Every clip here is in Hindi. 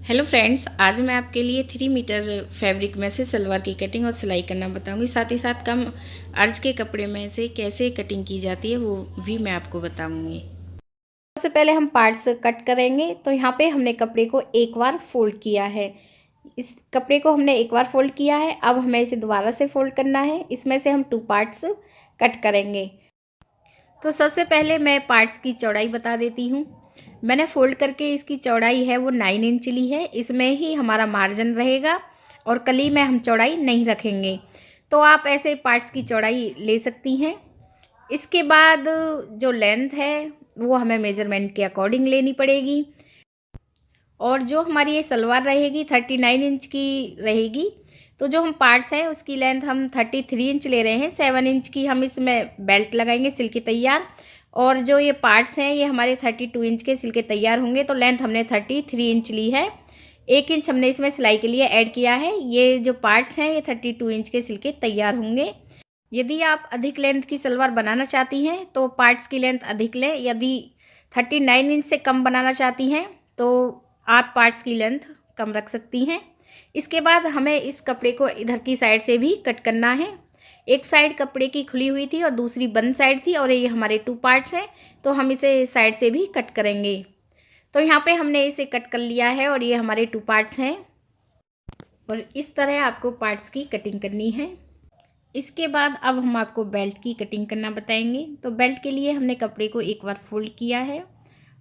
हेलो फ्रेंड्स, आज मैं आपके लिए 3 मीटर फैब्रिक में से सलवार की कटिंग और सिलाई करना बताऊंगी। साथ ही साथ कम अर्ज के कपड़े में से कैसे कटिंग की जाती है वो भी मैं आपको बताऊंगी। सबसे पहले हम पार्ट्स कट करेंगे। तो यहाँ पे हमने कपड़े को एक बार फोल्ड किया है। इस कपड़े को हमने एक बार फोल्ड किया है। अब हमें इसे दोबारा से फोल्ड करना है। इसमें से हम 2 पार्ट्स कट करेंगे। तो सबसे पहले मैं पार्ट्स की चौड़ाई बता देती हूँ। मैंने फोल्ड करके इसकी चौड़ाई है वो 9 इंच ली है। इसमें ही हमारा मार्जिन रहेगा और कली में हम चौड़ाई नहीं रखेंगे। तो आप ऐसे पार्ट्स की चौड़ाई ले सकती हैं। इसके बाद जो लेंथ है वो हमें मेजरमेंट के अकॉर्डिंग लेनी पड़ेगी। और जो हमारी ये सलवार रहेगी 39 इंच की रहेगी। तो जो हम पार्ट्स हैं उसकी लेंथ हम 33 इंच ले रहे हैं। 7 इंच की हम इसमें बेल्ट लगाएंगे सिल के तैयार। और जो ये पार्ट्स हैं ये हमारे 32 इंच के सिल के तैयार होंगे। तो लेंथ हमने 33 इंच ली है। 1 इंच हमने इसमें सिलाई के लिए ऐड किया है। ये जो पार्ट्स हैं ये 32 इंच के सिल के तैयार होंगे। यदि आप अधिक लेंथ की सलवार बनाना चाहती हैं तो पार्ट्स की लेंथ अधिक लें। यदि 39 इंच से कम बनाना चाहती हैं तो आप पार्ट्स की लेंथ कम रख सकती हैं। इसके बाद हमें इस कपड़े को इधर की साइड से भी कट करना है। एक साइड कपड़े की खुली हुई थी और दूसरी बंद साइड थी और ये हमारे 2 पार्ट्स हैं। तो हम इसे साइड से भी कट करेंगे। तो यहाँ पे हमने इसे कट कर लिया है और ये हमारे 2 पार्ट्स हैं। और इस तरह आपको पार्ट्स की कटिंग करनी है। इसके बाद अब हम आपको बेल्ट की कटिंग करना बताएंगे। तो बेल्ट के लिए हमने कपड़े को एक बार फोल्ड किया है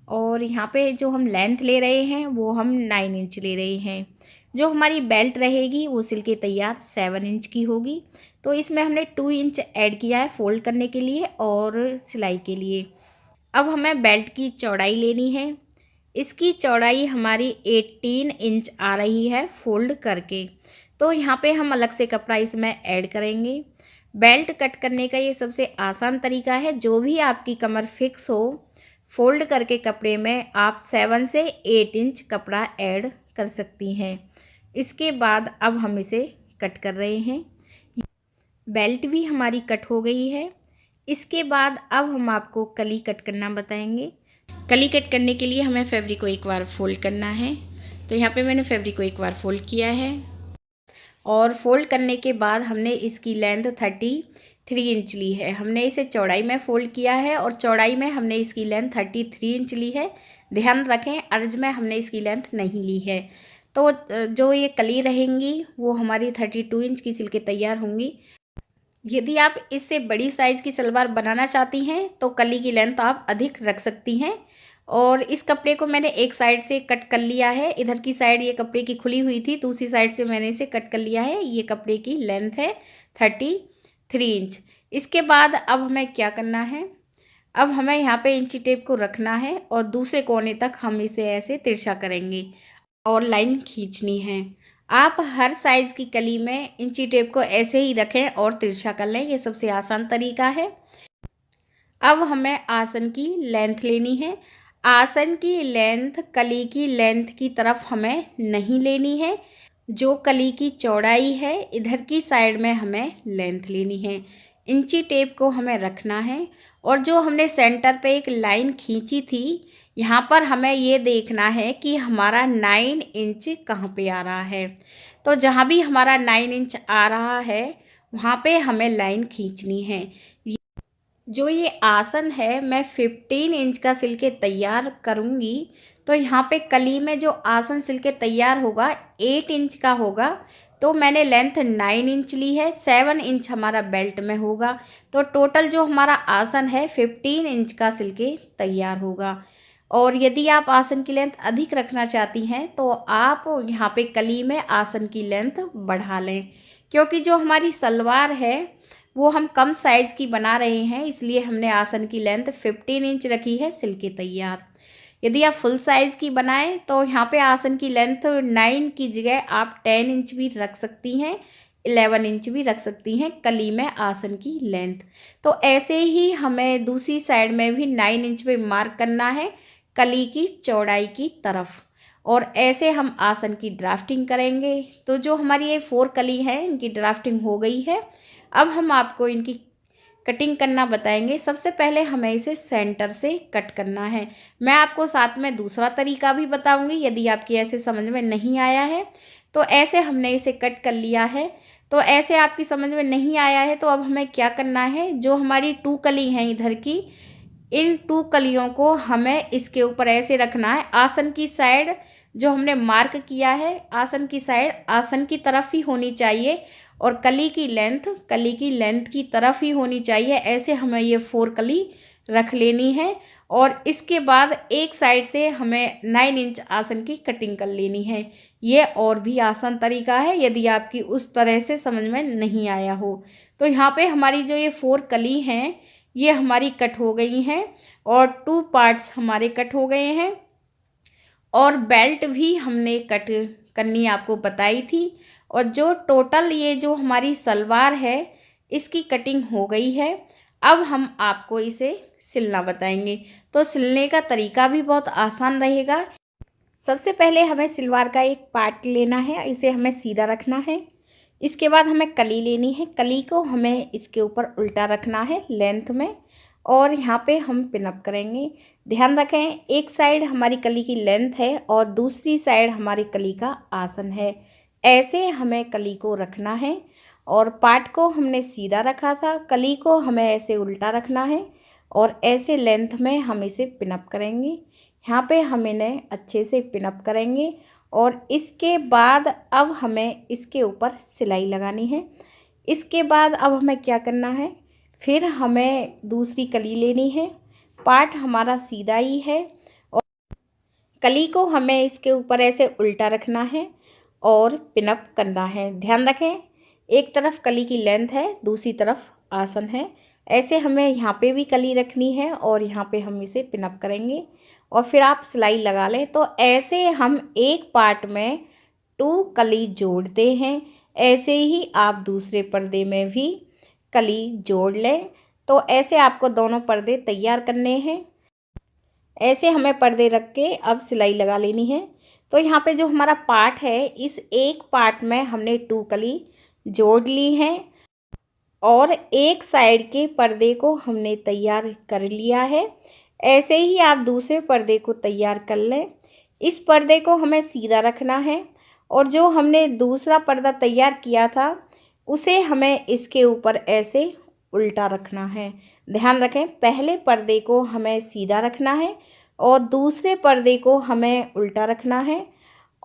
और यहाँ पे जो हम लेंथ ले रहे हैं वो हम 9 इंच ले रहे हैं। जो हमारी बेल्ट रहेगी वो सिल के तैयार 7 इंच की होगी। तो इसमें हमने 2 इंच ऐड किया है फोल्ड करने के लिए और सिलाई के लिए। अब हमें बेल्ट की चौड़ाई लेनी है। इसकी चौड़ाई हमारी 18 इंच आ रही है फोल्ड करके। तो यहाँ पे हम अलग से कपड़ा इसमें ऐड करेंगे। बेल्ट कट करने का ये सबसे आसान तरीका है। जो भी आपकी कमर फिक्स हो फोल्ड करके कपड़े में आप 7 से 8 इंच कपड़ा ऐड कर सकती हैं। इसके बाद अब हम इसे कट कर रहे हैं। बेल्ट भी हमारी कट हो गई है। इसके बाद अब हम आपको कली कट करना बताएंगे। कली कट करने के लिए हमें फैब्रिक को एक बार फोल्ड करना है। तो यहाँ पे मैंने फैब्रिक को एक बार फोल्ड किया है और फोल्ड करने के बाद हमने इसकी लेंथ 33 इंच ली है। हमने इसे चौड़ाई में फोल्ड किया है और चौड़ाई में हमने इसकी लेंथ 33 इंच ली है। ध्यान रखें अर्ज में हमने इसकी लेंथ नहीं ली है। तो जो ये कली रहेंगी वो हमारी 32 इंच की सिल के तैयार होंगी। यदि आप इससे बड़ी साइज़ की सलवार बनाना चाहती हैं तो कली की लेंथ आप अधिक रख सकती हैं। और इस कपड़े को मैंने एक साइड से कट कर लिया है। इधर की साइड ये कपड़े की खुली हुई थी, दूसरी साइड से मैंने इसे कट कर लिया है। ये कपड़े की लेंथ है 33 इंच। इसके बाद अब हमें क्या करना है, अब हमें यहाँ पे इंची टेप को रखना है और दूसरे कोने तक हम इसे ऐसे तिरछा करेंगे और लाइन खींचनी है। आप हर साइज़ की कली में इंची टेप को ऐसे ही रखें और तिरछा कर लें। ये सबसे आसान तरीका है। अब हमें आसन की लेंथ लेनी है। आसन की लेंथ कली की लेंथ की तरफ हमें नहीं लेनी है। जो कली की चौड़ाई है इधर की साइड में हमें लेंथ लेनी है। इंची टेप को हमें रखना है और जो हमने सेंटर पे एक लाइन खींची थी यहाँ पर हमें ये देखना है कि हमारा 9 इंच कहाँ पे आ रहा है। तो जहाँ भी हमारा 9 इंच आ रहा है वहाँ पे हमें लाइन खींचनी है। जो ये आसन है मैं 15 इंच का सिल के तैयार करूँगी। तो यहाँ पे कली में जो आसन सिल के तैयार होगा 8 इंच का होगा। तो मैंने लेंथ 9 इंच ली है। 7 इंच हमारा बेल्ट में होगा। तो टोटल जो हमारा आसन है 15 इंच का सिल के तैयार होगा। और यदि आप आसन की लेंथ अधिक रखना चाहती हैं तो आप यहाँ पे कली में आसन की लेंथ बढ़ा लें। क्योंकि जो हमारी सलवार है वो हम कम साइज़ की बना रहे हैं, इसलिए हमने आसन की लेंथ 15 इंच रखी है सिल के तैयार। यदि आप फुल साइज़ की बनाएं तो यहाँ पे आसन की लेंथ 9 की जगह आप 10 इंच भी रख सकती हैं, 11 इंच भी रख सकती हैं कली में आसन की लेंथ। तो ऐसे ही हमें दूसरी साइड में भी 9 इंच पे मार्क करना है कली की चौड़ाई की तरफ। और ऐसे हम आसन की ड्राफ्टिंग करेंगे। तो जो हमारी ये 4 कली है इनकी ड्राफ्टिंग हो गई है। अब हम आपको इनकी कटिंग करना बताएंगे। सबसे पहले हमें इसे सेंटर से कट करना है। मैं आपको साथ में दूसरा तरीका भी बताऊंगी, यदि आपकी ऐसे समझ में नहीं आया है तो ऐसे हमने इसे कट कर लिया है। तो ऐसे आपकी समझ में नहीं आया है तो अब हमें क्या करना है, जो हमारी 2 कली हैं इधर की, इन 2 कलियों को हमें इसके ऊपर ऐसे रखना है। आसन की साइड जो हमने मार्क किया है, आसन की साइड आसन की तरफ ही होनी चाहिए और कली की लेंथ की तरफ ही होनी चाहिए। ऐसे हमें ये 4 कली रख लेनी है और इसके बाद एक साइड से हमें 9 इंच आसन की कटिंग कर लेनी है। ये और भी आसान तरीका है यदि आपकी उस तरह से समझ में नहीं आया हो। तो यहाँ पे हमारी जो ये 4 कली हैं ये हमारी कट हो गई हैं और 2 पार्ट्स हमारे कट हो गए हैं और बेल्ट भी हमने कट करनी आपको बताई थी। और जो टोटल ये जो हमारी सलवार है इसकी कटिंग हो गई है। अब हम आपको इसे सिलना बताएंगे। तो सिलने का तरीका भी बहुत आसान रहेगा। सबसे पहले हमें सलवार का एक पार्ट लेना है, इसे हमें सीधा रखना है। इसके बाद हमें कली लेनी है, कली को हमें इसके ऊपर उल्टा रखना है लेंथ में और यहाँ पे हम पिनअप करेंगे। ध्यान रखें एक साइड हमारी कली की लेंथ है और दूसरी साइड हमारी कली का आसन है। ऐसे हमें कली को रखना है और पार्ट को हमने सीधा रखा था, कली को हमें ऐसे उल्टा रखना है और ऐसे लेंथ में हम इसे पिनअप करेंगे। यहाँ पे हम इन्हें अच्छे से पिनअप करेंगे और इसके बाद अब हमें इसके ऊपर सिलाई लगानी है। इसके बाद अब हमें क्या करना है, फिर हमें दूसरी कली लेनी है। पार्ट हमारा सीधा ही है और कली को हमें इसके ऊपर ऐसे उल्टा रखना है और पिनअप करना है। ध्यान रखें एक तरफ कली की लेंथ है, दूसरी तरफ आसन है। ऐसे हमें यहाँ पे भी कली रखनी है और यहाँ पे हम इसे पिनअप करेंगे और फिर आप सिलाई लगा लें। तो ऐसे हम एक पार्ट में 2 कली जोड़ते हैं, ऐसे ही आप दूसरे पर्दे में भी कली जोड़ लें। तो ऐसे आपको दोनों पर्दे तैयार करने हैं। ऐसे हमें पर्दे रख के अब सिलाई लगा लेनी है। तो यहाँ पे जो हमारा पार्ट है इस एक पार्ट में हमने 2 कली जोड़ ली हैं और एक साइड के पर्दे को हमने तैयार कर लिया है। ऐसे ही आप दूसरे पर्दे को तैयार कर लें। इस पर्दे को हमें सीधा रखना है और जो हमने दूसरा पर्दा तैयार किया था उसे हमें इसके ऊपर ऐसे उल्टा रखना है। ध्यान रखें पहले पर्दे को हमें सीधा रखना है और दूसरे पर्दे को हमें उल्टा रखना है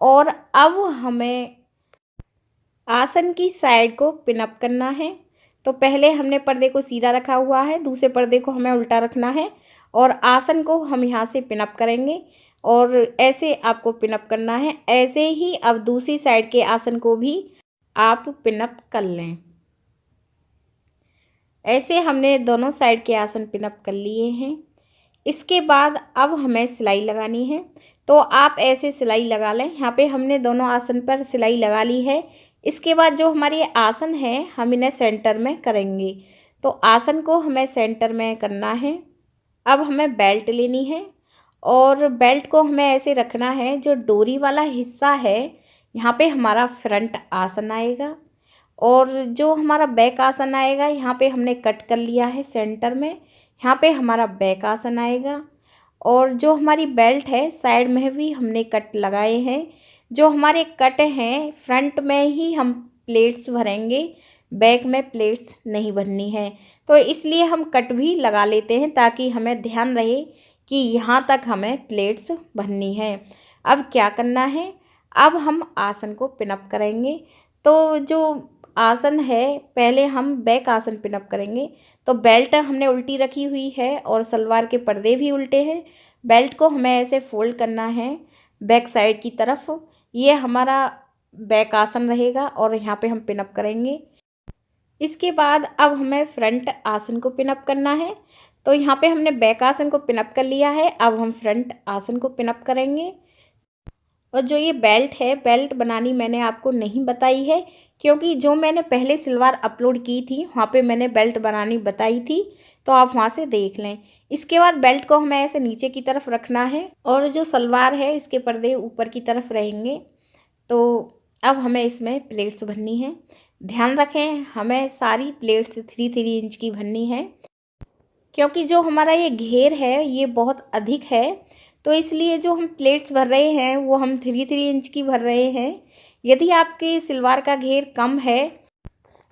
और अब हमें आसन की साइड को पिनअप करना है। तो पहले हमने पर्दे को सीधा रखा हुआ है, दूसरे पर्दे को हमें उल्टा रखना है और आसन को हम यहाँ से पिनअप करेंगे और ऐसे आपको पिनअप करना है। ऐसे ही अब दूसरी साइड के आसन को भी आप पिनअप कर लें। ऐसे हमने दोनों साइड के आसन पिनअप कर लिए हैं। इसके बाद अब हमें सिलाई लगानी है। तो आप ऐसे सिलाई लगा लें। यहाँ पे हमने दोनों आसन पर सिलाई लगा ली है। इसके बाद जो हमारे आसन है हम इन्हें सेंटर में करेंगे। तो आसन को हमें सेंटर में करना है। अब हमें बेल्ट लेनी है और बेल्ट को हमें ऐसे रखना है, जो डोरी वाला हिस्सा है यहाँ पे हमारा फ्रंट आसन आएगा और जो हमारा बैक आसन आएगा यहाँ पे हमने कट कर लिया है सेंटर में, यहाँ पे हमारा बैक आसन आएगा। और जो हमारी बेल्ट है साइड में भी हमने कट लगाए हैं। जो हमारे कट हैं फ्रंट में ही हम प्लेट्स भरेंगे, बैक में प्लेट्स नहीं भरनी है। तो इसलिए हम कट भी लगा लेते हैं ताकि हमें ध्यान रहे कि यहाँ तक हमें प्लेट्स भरनी है। अब क्या करना है, अब हम आसन को पिनअप करेंगे। तो जो आसन है पहले हम बैक आसन पिनअप करेंगे। तो बेल्ट हमने उल्टी रखी हुई है और सलवार के पर्दे भी उल्टे हैं। बेल्ट को हमें ऐसे फोल्ड करना है बैक साइड की तरफ। ये हमारा बैक आसन रहेगा और यहाँ पे हम पिनअप करेंगे। इसके बाद अब हमें फ्रंट आसन को पिनअप करना है। तो यहाँ पे हमने बैक आसन को पिनअप कर लिया है, अब हम फ्रंट आसन को पिनअप करेंगे। और जो ये बेल्ट है, बेल्ट बनानी मैंने आपको नहीं बताई है क्योंकि जो मैंने पहले सलवार अपलोड की थी वहाँ पे मैंने बेल्ट बनानी बताई थी, तो आप वहाँ से देख लें। इसके बाद बेल्ट को हमें ऐसे नीचे की तरफ रखना है और जो सलवार है इसके पर्दे ऊपर की तरफ रहेंगे। तो अब हमें इसमें प्लेट्स भरनी है। ध्यान रखें हमें सारी प्लेट्स 3-3 इंच की भरनी है, क्योंकि जो हमारा ये घेर है ये बहुत अधिक है, तो इसलिए जो हम प्लेट्स भर रहे हैं वो हम 3-3 इंच की भर रहे हैं। यदि आपके सलवार का घेर कम है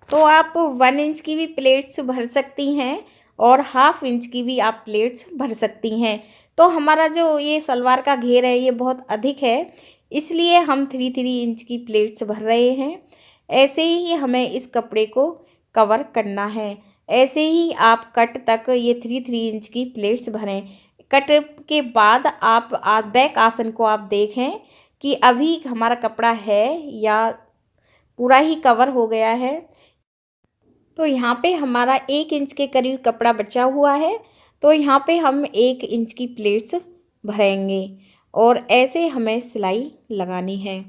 तो आप 1 इंच की भी प्लेट्स भर सकती हैं और 1/2 इंच की भी आप प्लेट्स भर सकती हैं। तो हमारा जो ये सलवार का घेर है ये बहुत अधिक है, इसलिए हम 3-3 इंच की प्लेट्स भर रहे हैं। ऐसे ही हमें इस कपड़े को कवर करना है। ऐसे ही आप कट तक ये 3-3 इंच की प्लेट्स भरें। कट के बाद आप बैक आसन को आप देखें कि अभी हमारा कपड़ा है या पूरा ही कवर हो गया है। तो यहाँ पे हमारा 1 इंच के करीब कपड़ा बचा हुआ है, तो यहाँ पे हम 1 इंच की प्लेट्स भरेंगे और ऐसे हमें सिलाई लगानी है।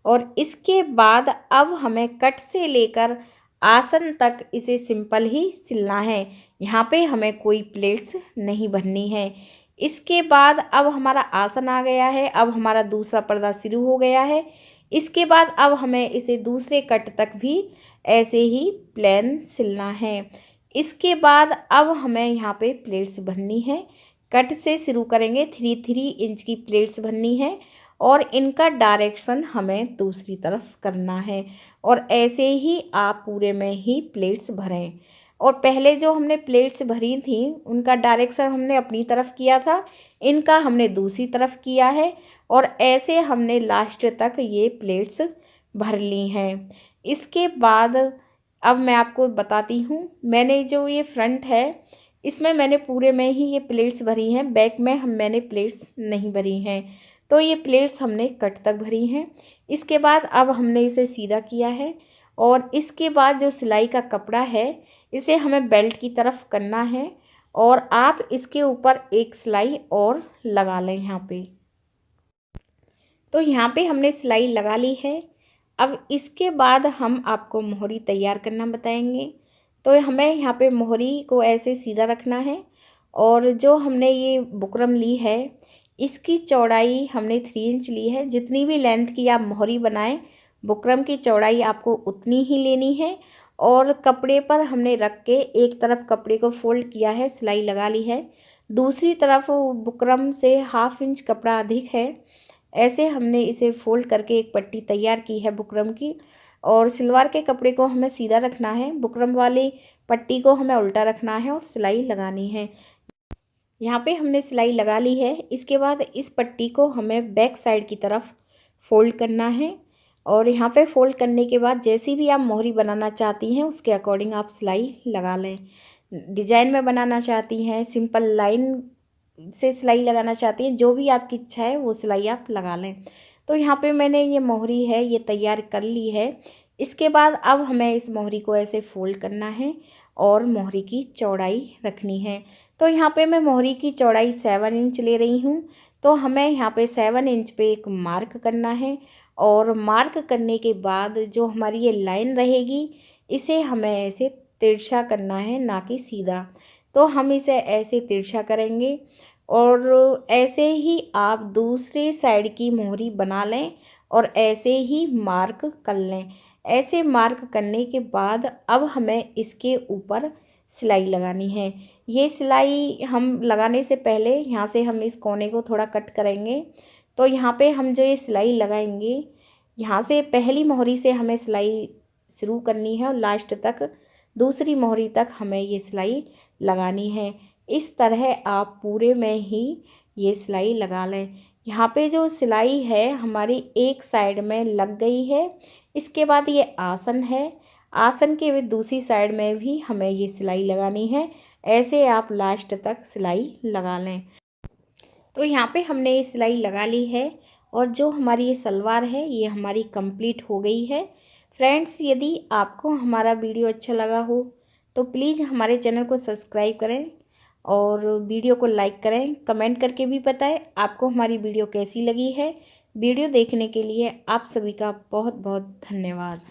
और इसके बाद अब हमें कट से लेकर आसन तक इसे सिंपल ही सिलना है। यहाँ पे हमें कोई प्लेट्स नहीं भरनी है। इसके बाद अब हमारा आसन आ गया है, अब हमारा दूसरा पर्दा शुरू हो गया है। इसके बाद अब हमें इसे दूसरे कट तक भी ऐसे ही प्लेन सिलना है। इसके बाद अब हमें यहाँ पे प्लेट्स भरनी है। कट से शुरू करेंगे, 3-3 इंच की प्लेट्स भरनी है और इनका डायरेक्शन हमें दूसरी तरफ करना है और ऐसे ही आप पूरे में ही प्लेट्स भरें। और पहले जो हमने प्लेट्स भरी थी उनका डायरेक्शन हमने अपनी तरफ किया था, इनका हमने दूसरी तरफ किया है और ऐसे हमने लास्ट तक ये प्लेट्स भर ली हैं। इसके बाद अब मैं आपको बताती हूँ, मैंने जो ये फ्रंट है इसमें मैंने पूरे में ही ये प्लेट्स भरी हैं, बैक में मैंने प्लेट्स नहीं भरी हैं। तो ये प्लेट्स हमने कट तक भरी हैं। इसके बाद अब हमने इसे सीधा किया है और इसके बाद जो सिलाई का कपड़ा है इसे हमें बेल्ट की तरफ करना है और आप इसके ऊपर एक सिलाई और लगा लें यहाँ पे। तो यहाँ पे हमने सिलाई लगा ली है। अब इसके बाद हम आपको मोहरी तैयार करना बताएंगे। तो हमें यहाँ पे मोहरी को ऐसे सीधा रखना है और जो हमने ये बुकरम ली है इसकी चौड़ाई हमने 3 इंच ली है। जितनी भी लेंथ की आप मोहरी बनाएं बुकरम की चौड़ाई आपको उतनी ही लेनी है। और कपड़े पर हमने रख के एक तरफ कपड़े को फोल्ड किया है, सिलाई लगा ली है, दूसरी तरफ बुकरम से 1/2 इंच कपड़ा अधिक है। ऐसे हमने इसे फोल्ड करके एक पट्टी तैयार की है बुकरम की। और सलवार के कपड़े को हमें सीधा रखना है, बुकरम वाली पट्टी को हमें उल्टा रखना है और सिलाई लगानी है। यहाँ पे हमने सिलाई लगा ली है। इसके बाद इस पट्टी को हमें बैक साइड की तरफ फोल्ड करना है और यहाँ पे फोल्ड करने के बाद जैसी भी आप मोहरी बनाना चाहती हैं उसके अकॉर्डिंग आप सिलाई लगा लें। डिजाइन में बनाना चाहती हैं, सिंपल लाइन से सिलाई लगाना चाहती हैं, जो भी आपकी इच्छा है वो सिलाई आप लगा लें। तो यहाँ पे मैंने ये मोहरी है ये तैयार कर ली है। इसके बाद अब हमें इस मोहरी को ऐसे फोल्ड करना है और मोहरी की चौड़ाई रखनी है। तो यहाँ पे मैं मोहरी की चौड़ाई 7 इंच ले रही हूँ। तो हमें यहाँ पे 7 इंच पे एक मार्क करना है और मार्क करने के बाद जो हमारी ये लाइन रहेगी इसे हमें ऐसे तिरछा करना है, ना कि सीधा। तो हम इसे ऐसे तिरछा करेंगे और ऐसे ही आप दूसरी साइड की मोहरी बना लें और ऐसे ही मार्क कर लें। ऐसे मार्क करने के बाद अब हमें इसके ऊपर सिलाई लगानी है। ये सिलाई हम लगाने से पहले यहाँ से हम इस कोने को थोड़ा कट करेंगे। तो यहाँ पे हम जो ये सिलाई लगाएंगे यहाँ से पहली मोहरी से हमें सिलाई शुरू करनी है और लास्ट तक दूसरी मोहरी तक हमें ये सिलाई लगानी है। इस तरह आप पूरे में ही ये सिलाई लगा लें। यहाँ पे जो सिलाई है हमारी एक साइड में लग गई है। इसके बाद ये आसन है, आसन के भी दूसरी साइड में भी हमें ये सिलाई लगानी है। ऐसे आप लास्ट तक सिलाई लगा लें। तो यहाँ पे हमने ये सिलाई लगा ली है और जो हमारी ये सलवार है ये हमारी कंप्लीट हो गई है। फ्रेंड्स, यदि आपको हमारा वीडियो अच्छा लगा हो तो प्लीज़ हमारे चैनल को सब्सक्राइब करें और वीडियो को लाइक करें। कमेंट करके भी बताएं आपको हमारी वीडियो कैसी लगी है। वीडियो देखने के लिए आप सभी का बहुत बहुत धन्यवाद।